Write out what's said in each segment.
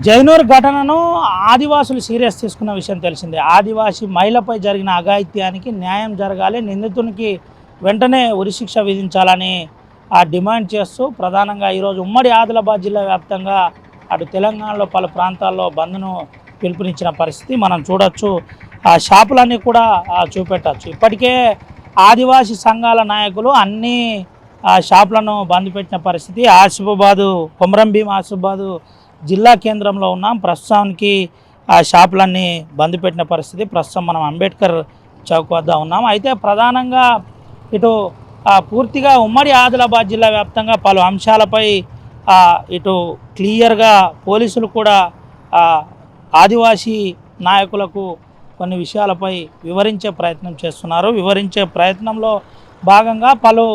జైనూర్ ఘటనను ఆదివాసులు సీరియస్ తీసుకున్న విషయం తెలిసిందే. ఆదివాసీ మహిళపై జరిగిన అఘాయిత్యానికి న్యాయం జరగాలి, నిందితునికి వెంటనే ఉరిశిక్ష విధించాలని డిమాండ్ చేస్తూ ప్రధానంగా ఈరోజు ఉమ్మడి ఆదిలాబాద్ జిల్లా వ్యాప్తంగా అటు తెలంగాణలో పలు ప్రాంతాల్లో బంద్ను పిలుపునిచ్చిన పరిస్థితి మనం చూడొచ్చు. ఆ షాపులన్నీ కూడా చూపెట్టచ్చు. ఇప్పటికే ఆదివాసీ సంఘాల నాయకులు అన్ని షాపులను బంద్ పెట్టిన పరిస్థితి. ఆసిఫాబాదు కొమరంభీం ఆసిఫాబాదు జిల్లా కేంద్రంలో ఉన్నాం. ప్రస్తుతానికి ఆ షాపులన్నీ బంద్ పెట్టిన పరిస్థితి. ప్రస్తుతం మనం అంబేద్కర్ చౌక్ వద్ద ఉన్నాం. అయితే ప్రధానంగా ఇటు పూర్తిగా ఉమ్మడి ఆదిలాబాద్ జిల్లా వ్యాప్తంగా పలు అంశాలపై ఇటు క్లియర్గా పోలీసులు కూడా ఆదివాసీ నాయకులకు కొన్ని విషయాలపై వివరించే ప్రయత్నం చేస్తున్నారు. వివరించే ప్రయత్నంలో భాగంగా పలు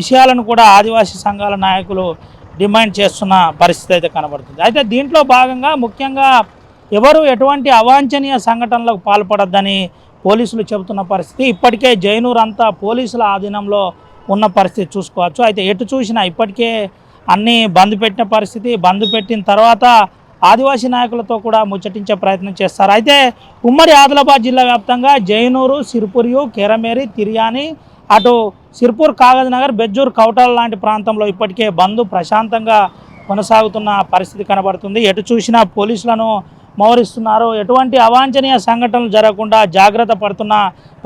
విషయాలను కూడా ఆదివాసీ సంఘాల నాయకులు డిమాండ్ చేస్తున్న పరిస్థితి అయితే కనబడుతుంది. అయితే దీంట్లో భాగంగా ముఖ్యంగా ఎవరు ఎటువంటి అవాంఛనీయ సంఘటనలకు పాల్పడొద్దని పోలీసులు చెబుతున్న పరిస్థితి. ఇప్పటికే జైనూర్ అంతా పోలీసుల ఆధీనంలో ఉన్న పరిస్థితి చూసుకోవచ్చు. అయితే ఎటు చూసినా ఇప్పటికే అన్నీ బంద్ పెట్టిన పరిస్థితి. బంద్ పెట్టిన తర్వాత ఆదివాసీ నాయకులతో కూడా ముచ్చటించే ప్రయత్నం చేస్తారు. అయితే ఉమ్మడి ఆదిలాబాద్ జిల్లా వ్యాప్తంగా జైనూరు, సిర్పూరియు, కెరమేరి, తిర్యాని, అటు సిర్పూర్, కాగజ్ నగర్, బెజ్జూర్, కౌటాల లాంటి ప్రాంతంలో ఇప్పటికే బంద్ ప్రశాంతంగా కొనసాగుతున్న పరిస్థితి కనబడుతుంది. ఎటు చూసినా పోలీసులను మోహరిస్తున్నారు. ఎటువంటి అవాంఛనీయ సంఘటనలు జరగకుండా జాగ్రత్త పడుతున్న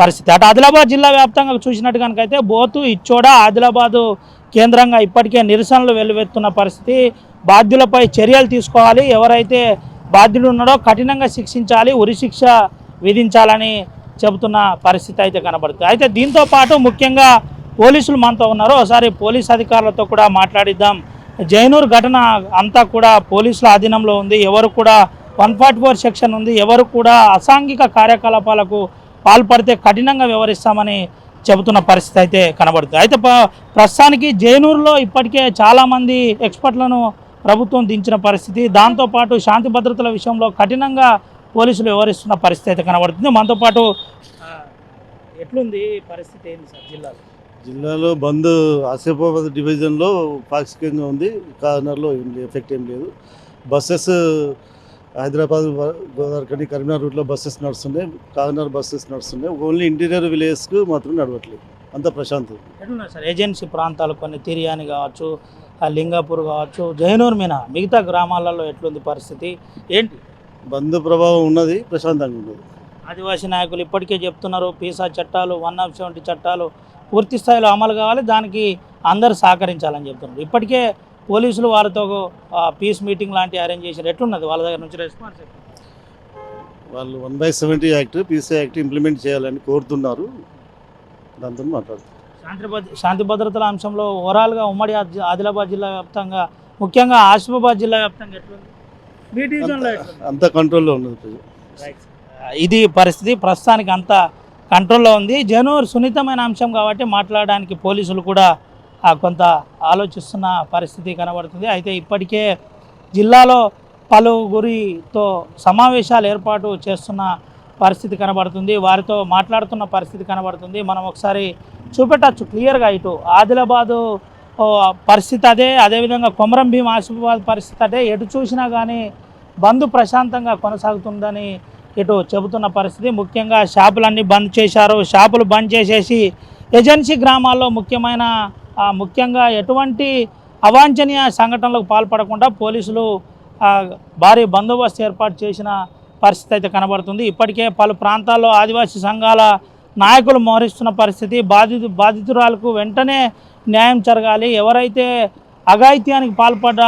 పరిస్థితి. అటు ఆదిలాబాద్ జిల్లా వ్యాప్తంగా చూసినట్టు కనుకైతే బోతు, ఇచ్చోడ, ఆదిలాబాదు కేంద్రంగా ఇప్పటికే నిరసనలు వెల్లువెత్తున్న పరిస్థితి. బాధ్యులపై చర్యలు తీసుకోవాలి, ఎవరైతే బాధ్యులు ఉన్నాడో కఠినంగా శిక్షించాలి, ఉరిశిక్ష విధించాలని చెబుతున్న పరిస్థితి అయితే కనబడుతుంది. అయితే దీంతో పాటు ముఖ్యంగా పోలీసులు మనతో ఉన్నారు. ఒకసారి పోలీస్ అధికారులతో కూడా మాట్లాడిద్దాం. జైనూర్ ఘటన అంతా కూడా పోలీసుల ఆధీనంలో ఉంది. ఎవరు కూడా 144 సెక్షన్ ఉంది. ఎవరు కూడా అసాంఘిక కార్యకలాపాలకు పాల్పడితే కఠినంగా వ్యవహరిస్తామని చెబుతున్న పరిస్థితి అయితే కనబడుతుంది. అయితే ప్రస్తుతానికి జైనూరులో ఇప్పటికే చాలామంది ఎక్స్పర్ట్లను ప్రభుత్వం దించిన పరిస్థితి. దాంతోపాటు శాంతి భద్రతల విషయంలో కఠినంగా పోలీసులు వ్యవహరిస్తున్న పరిస్థితి అయితే కనబడుతుంది. మనతో పాటు ఎట్లుంది పరిస్థితి ఏంటి సార్ జిల్లాలో బంద్ ఆసిఫాబాద్ డివిజన్లో పాక్షికంగా ఉంది. కార్నర్లో ఎఫెక్ట్ ఏం లేదు. బస్సెస్ హైదరాబాద్, గోదావరి, కరీంనగర్ రూట్లో బస్సెస్ నడుస్తున్నాయి. కార్నర్ బస్సెస్ నడుస్తున్నాయి. ఓన్లీ ఇంటీరియర్ విలేజ్కు మాత్రం నడవట్లేదు. అంత ప్రశాంతం. ఎట్లున్నాయి సార్ ఏజెన్సీ ప్రాంతాలు కొన్ని తిరియాని కావచ్చు, లింగాపూర్ కావచ్చు, జైనూర్ మీనా మిగతా గ్రామాలలో ఎట్లుంది పరిస్థితి ఏంటి? బంద్ ప్రభావం ఉన్నది, ప్రశాంతంగా ఉన్నది. ఆదివాసీ నాయకులు ఇప్పటికే చెప్తున్నారు పీసా చట్టాలు, 170 చట్టాలు పూర్తి స్థాయిలో అమలు కావాలి, దానికి అందరూ సహకరించాలని చెప్తున్నారు. ఇప్పటికే పోలీసులు వారితో పీస్ మీటింగ్ లాంటి అరేంజ్ చేశారు. ఎట్లున్నది వాళ్ళ దగ్గర నుంచి రెస్పాన్స్? వాళ్ళు 1/70 యాక్ట్, పీసీ యాక్ట్ ఇంప్లిమెంట్ చేయాలని కోరుతున్నారు. దాంతో మాట్లాడుతున్నారు. శాంతి భద్రతల అంశంలో ఓవరాల్గా ఉమ్మడి ఆదిలాబాద్ జిల్లా వ్యాప్తంగా, ముఖ్యంగా ఆసిఫాబాద్ జిల్లా వ్యాప్తంగా ఎట్లుంది? అంత కంట్రోల్లో ఉన్నది. ఇది పరిస్థితి. ప్రస్తుతానికి అంత కంట్రోల్లో ఉంది. జైనూర్ సున్నితమైన అంశం కాబట్టి మాట్లాడడానికి పోలీసులు కూడా కొంత ఆలోచిస్తున్న పరిస్థితి కనబడుతుంది. అయితే ఇప్పటికే జిల్లాలో పలువురితో సమావేశాలు ఏర్పాటు చేస్తున్న పరిస్థితి కనబడుతుంది. వారితో మాట్లాడుతున్న పరిస్థితి కనబడుతుంది. మనం ఒకసారి చూపెట్టచ్చు క్లియర్గా. ఇటు ఆదిలాబాదు పరిస్థితి అదేవిధంగా కొమరంభీం ఆసిఫాబాద్ పరిస్థితి ఎటు చూసినా కానీ బంద్ ప్రశాంతంగా కొనసాగుతుందని ఇటు చెబుతున్న పరిస్థితి. ముఖ్యంగా షాపులన్నీ బంద్ చేశారు. షాపులు బంద్ చేసేసి ఏజెన్సీ గ్రామాల్లో ముఖ్యంగా ఎటువంటి అవాంఛనీయ సంఘటనలకు పాల్పడకుండా పోలీసులు భారీ బందోబస్తు ఏర్పాటు చేసిన పరిస్థితి అయితే కనబడుతుంది. ఇప్పటికే పలు ప్రాంతాల్లో ఆదివాసీ సంఘాల నాయకులు మోహరిస్తున్న పరిస్థితి. బాధితురాలకు వెంటనే న్యాయం జరగాలి, ఎవరైతే అఘాయిత్యానికి పాల్పడ్డ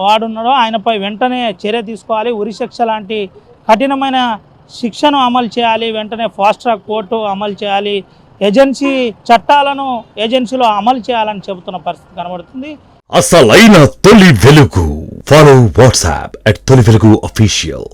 వాడున్నారో ఆయనపై వెంటనే చర్య తీసుకోవాలి, ఉరిశిక్ష లాంటి కఠినమైన శిక్షను అమలు చేయాలి, వెంటనే ఫాస్ట్ ట్రాక్ కోర్టు అమలు చేయాలి, ఏజెన్సీ చట్టాలను ఏజెన్సీలో అమలు చేయాలని చెబుతున్న పరిస్థితి కనబడుతుంది. అసలైన తొలి వెలుగు. ఫాలో వాట్సాప్ @తొలి వెలుగు అఫీషియల్.